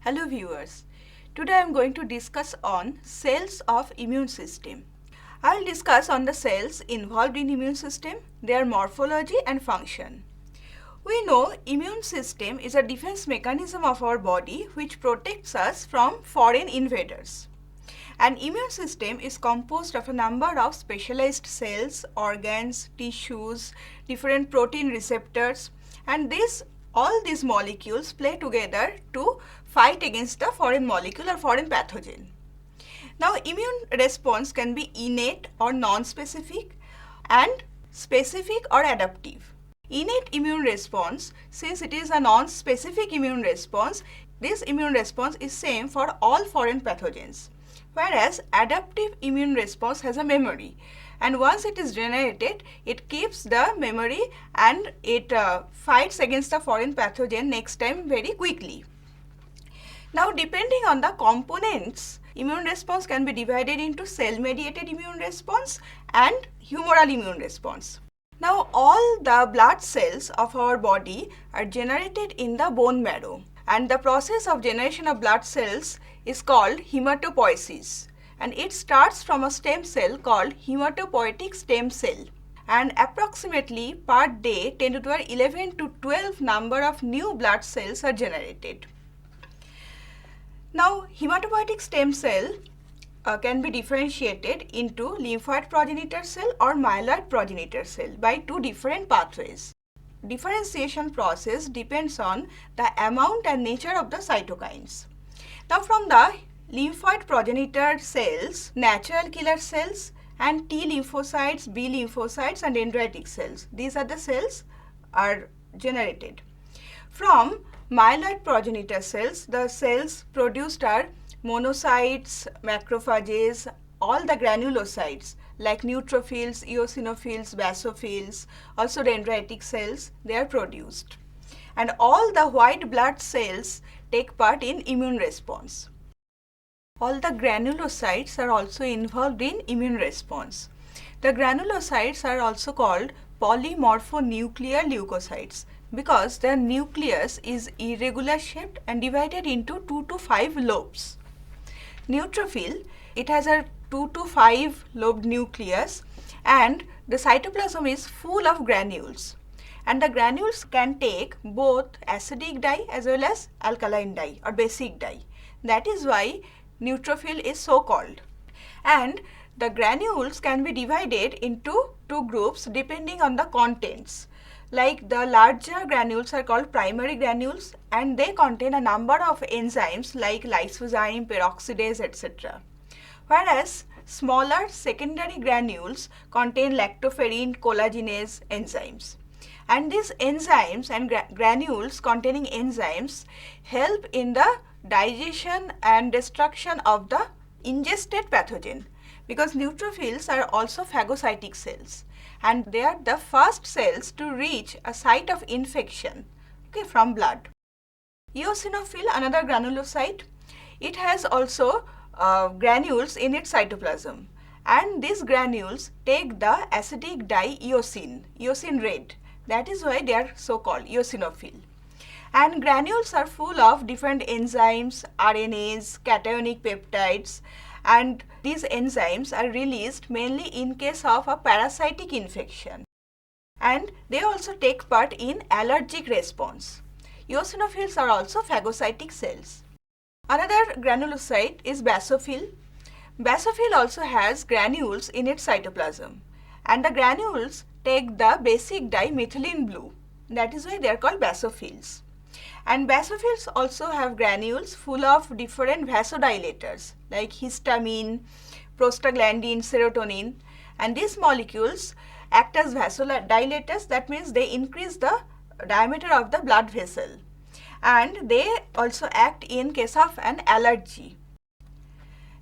Hello viewers. Today I am going to discuss on cells of immune system. I will discuss on the cells involved in immune system, their morphology and function. We know immune system is a defense mechanism of our body which protects us from foreign invaders. An immune system is composed of a number of specialized cells, organs, tissues, different protein receptors, and all these molecules play together to fight against the foreign molecule or foreign pathogen. Now, immune response can be innate or non-specific and specific or adaptive. Innate immune response, since it is a non-specific immune response, this immune response is same for all foreign pathogens. Whereas adaptive immune response has a memory, and once it is generated, it keeps the memory and it fights against the foreign pathogen next time very quickly. Now, depending on the components, immune response can be divided into cell-mediated immune response and humoral immune response. Now, all the blood cells of our body are generated in the bone marrow, and the process of generation of blood cells is called hematopoiesis, and it starts from a stem cell called hematopoietic stem cell, and approximately per day 10 to the power 11 to 12 number of new blood cells are generated. Now, hematopoietic stem cell can be differentiated into lymphoid progenitor cell or myeloid progenitor cell by two different pathways. Differentiation process depends on the amount and nature of the cytokines. Now, from the lymphoid progenitor cells, natural killer cells and T lymphocytes, B lymphocytes and dendritic cells, these are the cells are generated. From myeloid progenitor cells, the cells produced are monocytes, macrophages, all the granulocytes like neutrophils, eosinophils, basophils, also dendritic cells, they are produced. And all the white blood cells take part in immune response. All the granulocytes are also involved in immune response. The granulocytes are also called polymorphonuclear leukocytes because their nucleus is irregular shaped and divided into 2 to 5 lobes. Neutrophil, it has a 2 to 5 lobed nucleus, and the cytoplasm is full of granules, and the granules can take both acidic dye as well as alkaline dye or basic dye. That is why neutrophil is so called. And the granules can be divided into two groups depending on the contents. Like the larger granules are called primary granules, and they contain a number of enzymes like lysozyme, peroxidase, etc. Whereas smaller secondary granules contain lactoferrin, collagenase enzymes. And these enzymes and granules containing enzymes help in the digestion and destruction of the ingested pathogen, because neutrophils are also phagocytic cells, and they are the first cells to reach a site of infection from blood. Eosinophil, another granulocyte, it has also granules in its cytoplasm, and these granules take the acidic dye eosin red. That is why they are so called eosinophil. And granules are full of different enzymes, RNAs, cationic peptides, and these enzymes are released mainly in case of a parasitic infection, and they also take part in allergic response. Eosinophils are also phagocytic cells. Another granulocyte is basophil. Basophil also has granules in its cytoplasm, and the granules take the basic dye methylene blue. That is why they are called basophils. And basophils also have granules full of different vasodilators like histamine, prostaglandin, serotonin, and these molecules act as vasodilators. That means they increase the diameter of the blood vessel, and they also act in case of an allergy.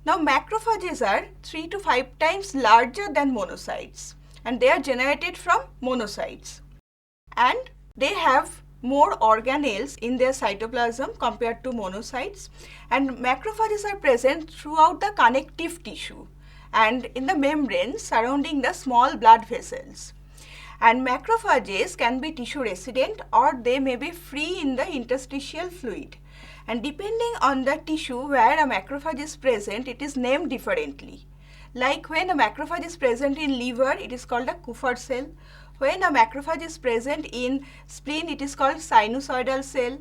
Now, macrophages are 3 to 5 times larger than monocytes, and they are generated from monocytes, and they have more organelles in their cytoplasm compared to monocytes, and macrophages are present throughout the connective tissue and in the membrane surrounding the small blood vessels. And macrophages can be tissue resident or they may be free in the interstitial fluid. And depending on the tissue where a macrophage is present, it is named differently. Like when a macrophage is present in liver, it is called a Kupffer cell. When a macrophage is present in spleen, it is called sinusoidal cell.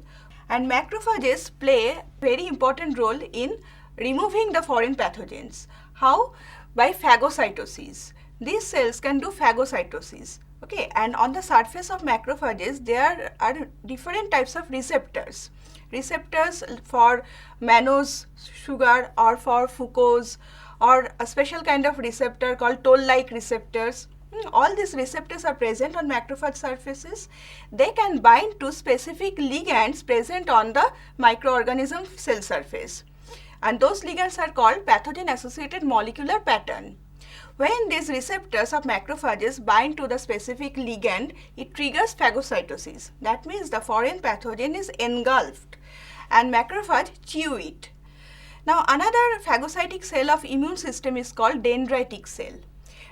And macrophages play a very important role in removing the foreign pathogens. How? By phagocytosis. These cells can do phagocytosis. Okay, and on the surface of macrophages, there are different types of receptors. Receptors for mannose sugar or for Foucault's, or a special kind of receptor called toll-like receptors. All these receptors are present on macrophage surfaces. They can bind to specific ligands present on the microorganism cell surface. And those ligands are called pathogen-associated molecular pattern. When these receptors of macrophages bind to the specific ligand, it triggers phagocytosis. That means the foreign pathogen is engulfed and macrophage chew it. Now another phagocytic cell of immune system is called dendritic cell.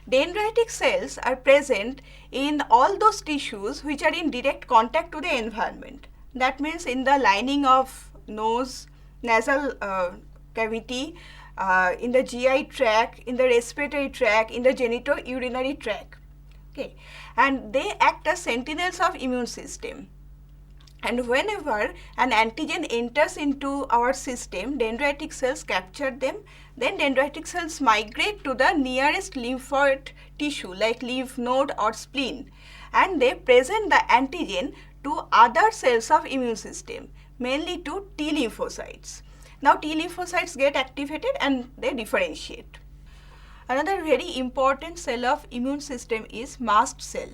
Dendritic cells are present in all those tissues which are in direct contact to the environment. That means in the lining of nose, nasal cavity, in the GI tract, in the respiratory tract, in the genitourinary tract. Okay, and they act as sentinels of immune system. And whenever an antigen enters into our system, dendritic cells capture them. Then dendritic cells migrate to the nearest lymphoid tissue like lymph node or spleen, and they present the antigen to other cells of immune system, mainly to T lymphocytes. Now T lymphocytes get activated and they differentiate. Another very important cell of immune system is mast cell.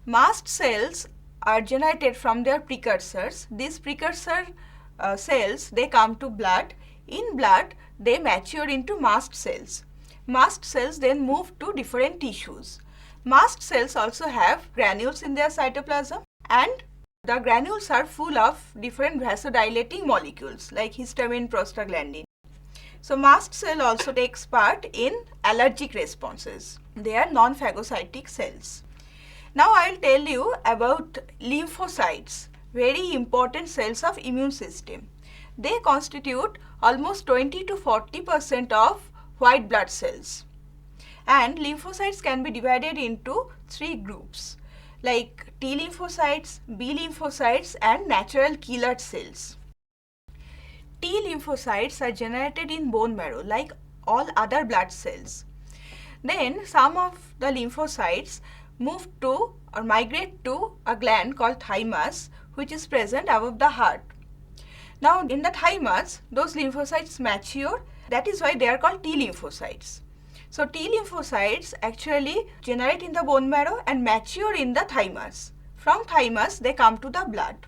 Mast cells are generated from their precursors. These precursor cells, they come to blood. In blood, they mature into mast cells. Mast cells then move to different tissues. Mast cells also have granules in their cytoplasm, and the granules are full of different vasodilating molecules like histamine, prostaglandin. So mast cell also takes part in allergic responses. They are non-phagocytic cells. Now I will tell you about lymphocytes, very important cells of immune system. They constitute almost 20 to 40% of white blood cells. And lymphocytes can be divided into three groups like T lymphocytes, B lymphocytes and natural killer cells. T lymphocytes are generated in bone marrow like all other blood cells. Then some of the lymphocytes move to or migrate to a gland called thymus, which is present above the heart. Now in the thymus, those lymphocytes mature. That is why they are called T lymphocytes. So T lymphocytes actually generate in the bone marrow and mature in the thymus. From thymus, they come to the blood.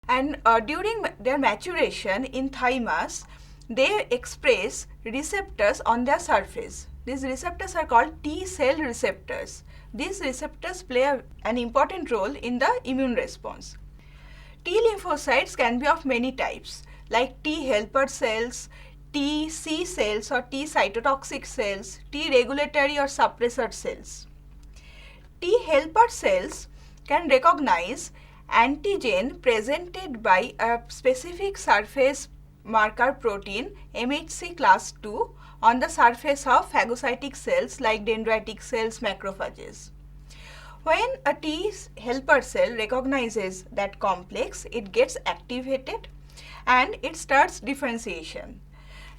And during their maturation in thymus, they express receptors on their surface. These receptors are called T cell receptors. These receptors play an important role in the immune response. T lymphocytes can be of many types like T helper cells, T C cells or T cytotoxic cells, T regulatory or suppressor cells. T helper cells can recognize antigen presented by a specific surface marker protein MHC class II on the surface of phagocytic cells like dendritic cells, macrophages. When a T helper cell recognizes that complex, it gets activated and it starts differentiation.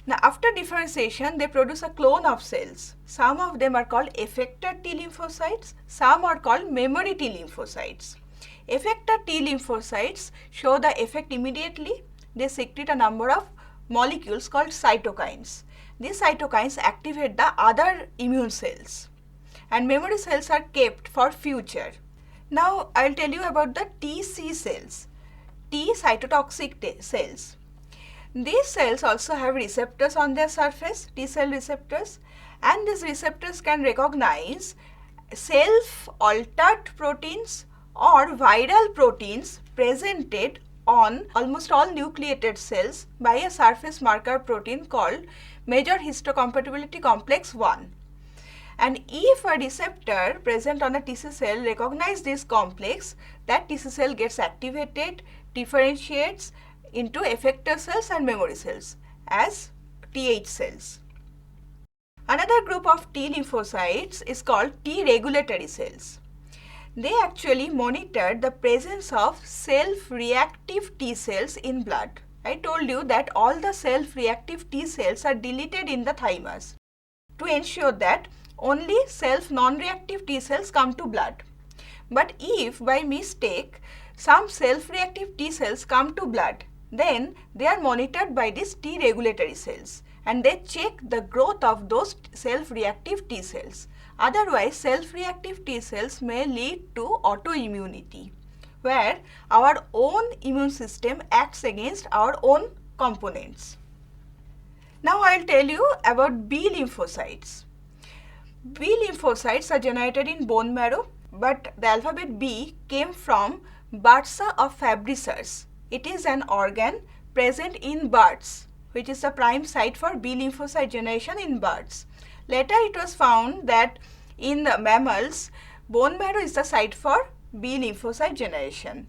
Now after differentiation, they produce a clone of cells. Some of them are called effector T lymphocytes, some are called memory T lymphocytes. Effector T lymphocytes show the effect immediately. They secrete a number of molecules called cytokines. These cytokines activate the other immune cells, and memory cells are kept for future. Now I will tell you about the TC cells, T cytotoxic cells. These cells also have receptors on their surface, T cell receptors, and these receptors can recognize self-altered proteins or viral proteins presented on almost all nucleated cells by a surface marker protein called major histocompatibility complex 1. And if a receptor present on a TC cell recognizes this complex, that TC cell gets activated, differentiates, into effector cells and memory cells as Th cells. Another group of T lymphocytes is called T regulatory cells. They actually monitor the presence of self-reactive T cells in blood. I told you that all the self-reactive T cells are deleted in the thymus to ensure that only self-non-reactive T cells come to blood. But if by mistake some self-reactive T cells come to blood, then they are monitored by these T regulatory cells and they check the growth of those self-reactive T cells. Otherwise, self-reactive T cells may lead to autoimmunity, where our own immune system acts against our own components. Now I will tell you about B lymphocytes. B lymphocytes are generated in bone marrow, but the alphabet B came from bursa of Fabricers. It is an organ present in birds, which is the prime site for B lymphocyte generation in birds. Later it was found that in the mammals, bone marrow is the site for B lymphocyte generation.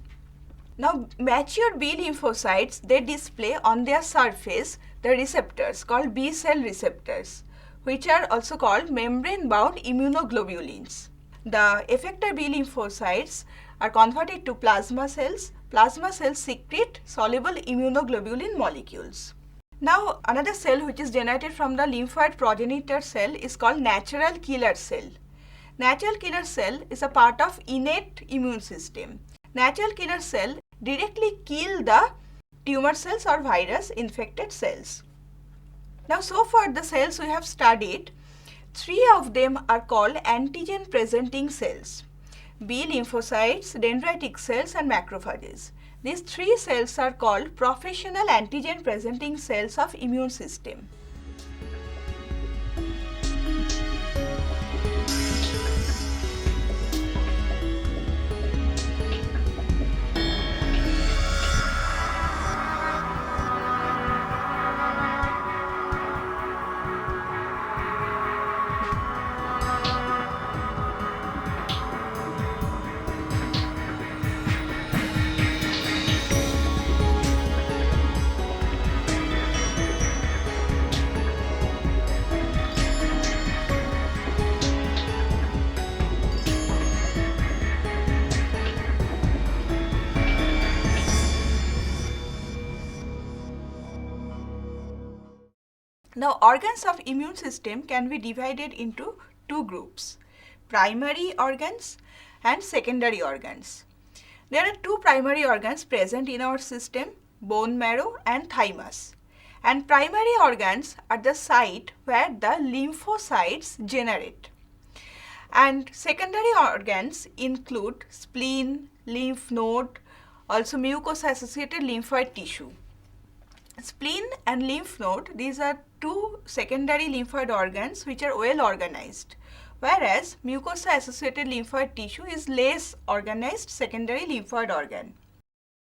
Now mature B lymphocytes, they display on their surface the receptors called B cell receptors, which are also called membrane bound immunoglobulins. The effector B lymphocytes are converted to plasma cells. Plasma cells secrete soluble immunoglobulin molecules. Now another cell which is generated from the lymphoid progenitor cell is called natural killer cell. Natural killer cell is a part of innate immune system. Natural killer cell directly kill the tumor cells or virus infected cells. Now so far the cells we have studied, 3 of them are called antigen presenting cells: B lymphocytes, dendritic cells and macrophages. These 3 cells are called professional antigen presenting cells of immune system. Now organs of immune system can be divided into 2 groups: primary organs and secondary organs. There are 2 primary organs present in our system, bone marrow and thymus. And primary organs are the site where the lymphocytes generate. And secondary organs include spleen, lymph node, also mucosa associated lymphoid tissue. Spleen and lymph node, these are 2 secondary lymphoid organs which are well organized, whereas mucosa associated lymphoid tissue is less organized secondary lymphoid organ.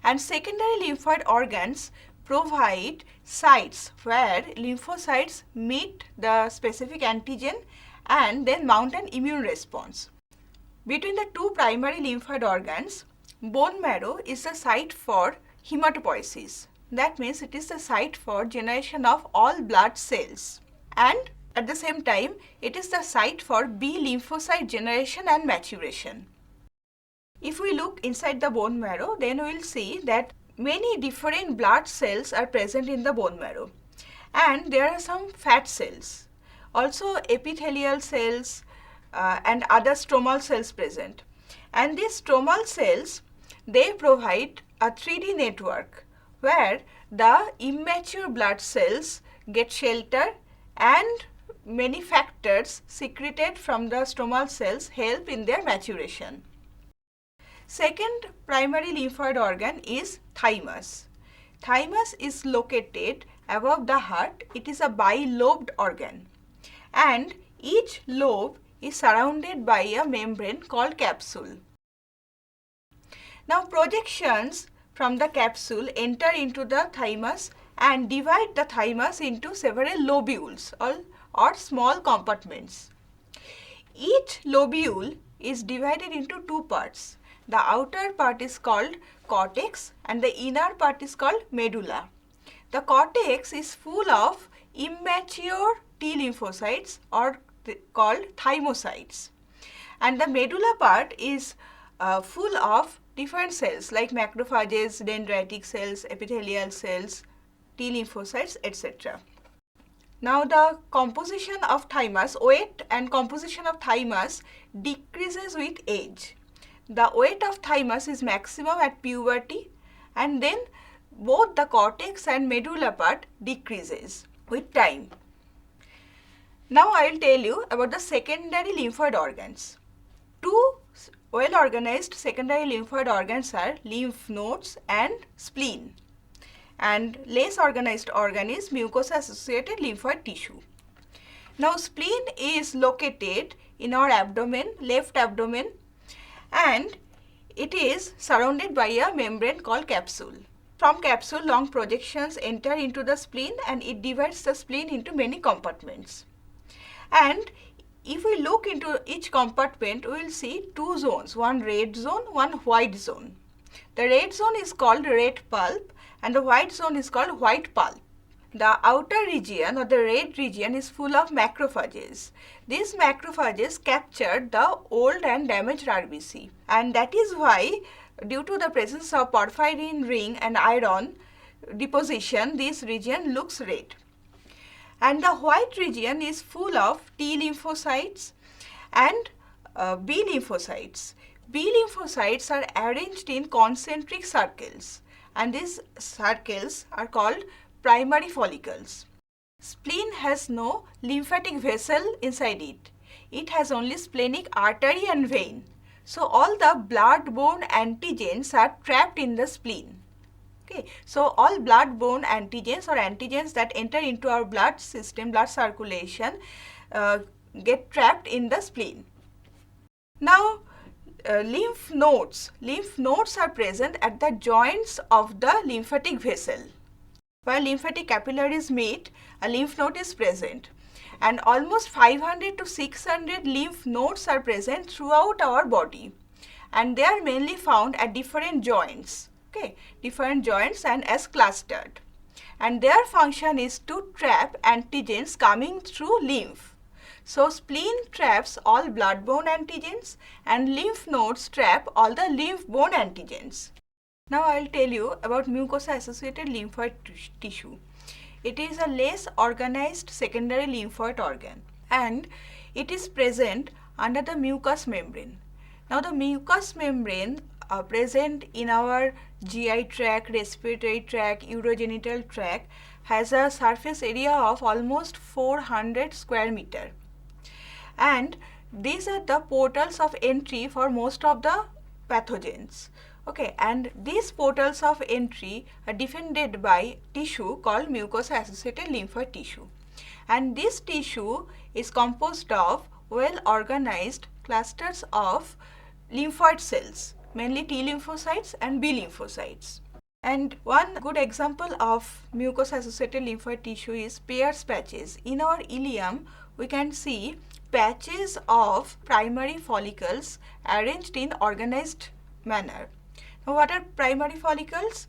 And secondary lymphoid organs provide sites where lymphocytes meet the specific antigen and then mount an immune response. Between the 2 primary lymphoid organs, bone marrow is the site for hematopoiesis. That means it is the site for generation of all blood cells, and at the same time it is the site for B lymphocyte generation and maturation. If we look inside the bone marrow, then we will see that many different blood cells are present in the bone marrow, and there are some fat cells, also epithelial cells and other stromal cells present. And these stromal cells, they provide a 3D network where the immature blood cells get shelter and many factors secreted from the stromal cells help in their maturation. Second primary lymphoid organ is thymus. Thymus is located above the heart. It is a bilobed organ, and each lobe is surrounded by a membrane called capsule. Now projections from the capsule enter into the thymus and divide the thymus into several lobules or small compartments. Each lobule is divided into 2 parts. The outer part is called cortex and the inner part is called medulla. The cortex is full of immature T lymphocytes or called thymocytes, and the medulla part is full of different cells like macrophages, dendritic cells, epithelial cells, T lymphocytes, etc. Now the composition of thymus, weight and composition of thymus decreases with age. The weight of thymus is maximum at puberty, and then both the cortex and medulla part decreases with time. Now I will tell you about the secondary lymphoid organs. Two well organized secondary lymphoid organs are lymph nodes and spleen, and less organized organ is mucosa associated lymphoid tissue. Now spleen is located in our abdomen, left abdomen, and it is surrounded by a membrane called capsule. From capsule, long projections enter into the spleen and it divides the spleen into many compartments. And if we look into each compartment, we will see two zones, one red zone, one white zone. The red zone is called red pulp and the white zone is called white pulp. The outer region or the red region is full of macrophages. These macrophages capture the old and damaged RBC, and that is why, due to the presence of porphyrin ring and iron deposition, this region looks red. And the white region is full of T lymphocytes and B lymphocytes. B lymphocytes are arranged in concentric circles, and these circles are called primary follicles. Spleen has no lymphatic vessel inside it. It has only splenic artery and vein. So all the blood-borne antigens are trapped in the spleen. Okay, so all blood-borne antigens or antigens that enter into our blood system, blood circulation, get trapped in the spleen. Now, lymph nodes are present at the joints of the lymphatic vessel. Where lymphatic capillaries meet, a lymph node is present, and almost 500 to 600 lymph nodes are present throughout our body, and they are mainly found at different joints. Okay, different joints and as clustered, and their function is to trap antigens coming through lymph. So spleen traps all blood-borne antigens and lymph nodes trap all the lymph-borne antigens. Now I will tell you about mucosa associated lymphoid tissue. It is a less organized secondary lymphoid organ and it is present under the mucous membrane. Now the mucous membrane present in our GI tract, respiratory tract, urogenital tract has a surface area of almost 400 square meter, and these are the portals of entry for most of the pathogens. Okay, and these portals of entry are defended by tissue called mucosa associated lymphoid tissue, and this tissue is composed of well organized clusters of lymphoid cells, mainly T lymphocytes and B lymphocytes. And one good example of mucosa associated lymphoid tissue is Peyer's patches. In our ileum, we can see patches of primary follicles arranged in organized manner. Now, what are primary follicles?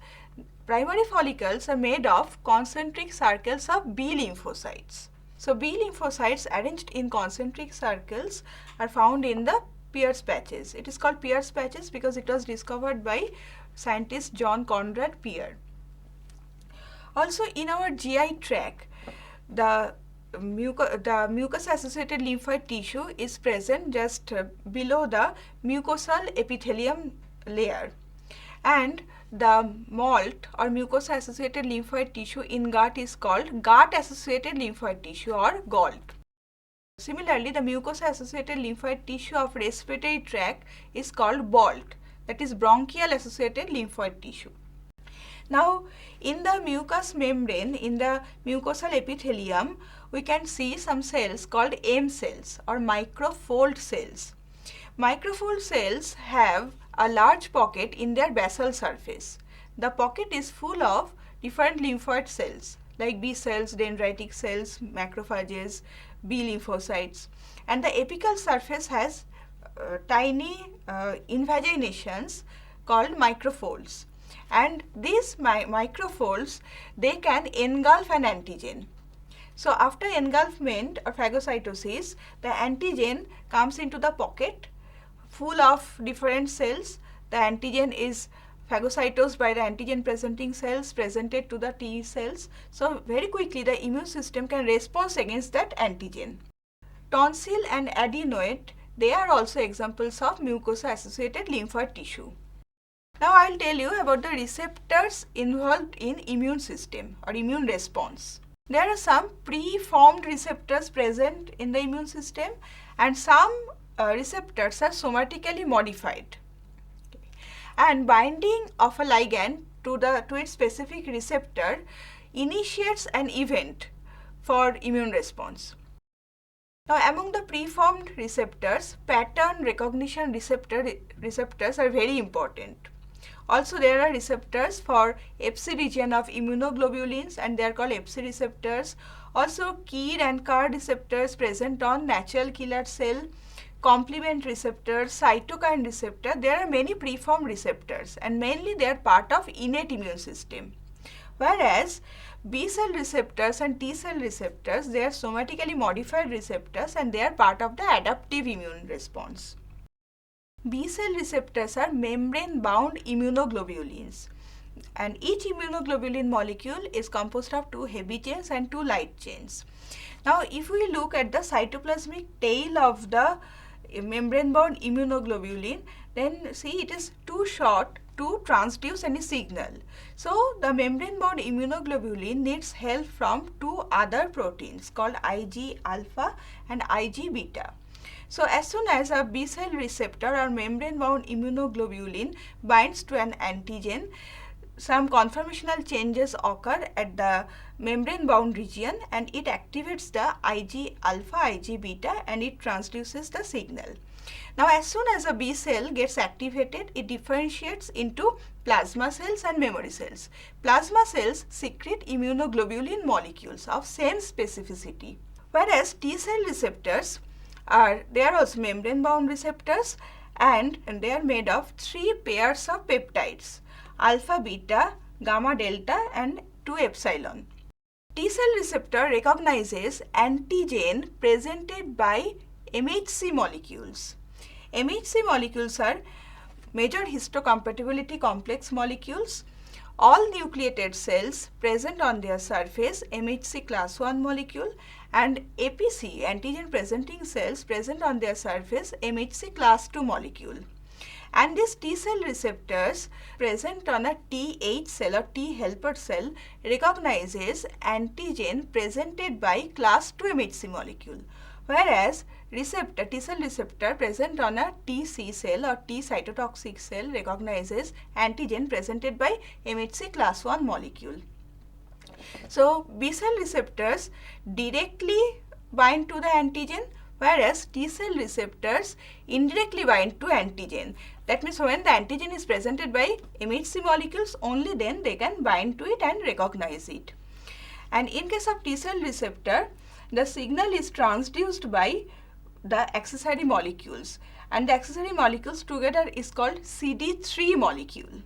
Primary follicles are made of concentric circles of B lymphocytes. So, B lymphocytes arranged in concentric circles are found in the Peyer's patches. It is called Peyer's patches because it was discovered by scientist John Conrad Peyer. Also in our GI tract, the mucus associated lymphoid tissue is present just below the mucosal epithelium layer, and the MALT or mucosa associated lymphoid tissue in gut is called gut associated lymphoid tissue or GALT. Similarly, the mucosa associated lymphoid tissue of respiratory tract is called BALT, that is bronchial associated lymphoid tissue. Now, in the mucous membrane, in the mucosal epithelium, we can see some cells called M cells or microfold cells. Microfold cells have a large pocket in their basal surface. The pocket is full of different lymphoid cells like B cells, dendritic cells, macrophages, B lymphocytes, and the apical surface has tiny invaginations called microfolds. and these microfolds, they can engulf an antigen. So after engulfment or phagocytosis, the antigen comes into the pocket full of different cells. The antigen is phagocytosed by the antigen presenting cells presented to the T cells. So very quickly the immune system can respond against that antigen. Tonsil and adenoid, they are also examples of mucosa associated lymphoid tissue. Now I will tell you about the receptors involved in immune system or immune response. There are some preformed receptors present in the immune system, and some receptors are somatically modified. And binding of a ligand to its specific receptor initiates an event for immune response. Now among the preformed receptors, pattern recognition receptors are very important. Also there are receptors for Fc region of immunoglobulins, and they are called Fc receptors. Also KIR and CAR receptors present on natural killer cell, complement receptors, cytokine receptor. There are many preformed receptors, and mainly they are part of innate immune system. Whereas B cell receptors and T cell receptors, they are somatically modified receptors, and they are part of the adaptive immune response. B cell receptors are membrane bound immunoglobulins, and each immunoglobulin molecule is composed of 2 heavy chains and 2 light chains. Now if we look at the cytoplasmic tail of the membrane bound immunoglobulin, then see it is too short to transduce any signal. So the membrane bound immunoglobulin needs help from 2 other proteins called Ig alpha and Ig beta. So as soon as a B cell receptor or membrane bound immunoglobulin binds to an antigen, some conformational changes occur at the membrane bound region, and it activates the Ig alpha, Ig beta, and it transduces the signal. Now as soon as a B cell gets activated, it differentiates into plasma cells and memory cells. Plasma cells secrete immunoglobulin molecules of same specificity, whereas T cell receptors they are also membrane bound receptors, and they are made of 3 pairs of peptides: alpha, beta, gamma, delta, and 2 epsilon. T cell receptor recognizes antigen presented by MHC molecules. MHC molecules are major histocompatibility complex molecules. All nucleated cells present on their surface MHC class 1 molecule, and APC, antigen presenting cells, present on their surface MHC class 2 molecule. And these T cell receptors present on a Th cell or T helper cell recognizes antigen presented by class 2 MHC molecule, whereas T cell receptor present on a TC cell or T cytotoxic cell recognizes antigen presented by MHC class 1 molecule. So B cell receptors directly bind to the antigen, whereas T cell receptors indirectly bind to antigen. That means when the antigen is presented by MHC molecules, only then they can bind to it and recognize it. And in case of T cell receptor, the signal is transduced by the accessory molecules, and the accessory molecules together is called CD3 molecule.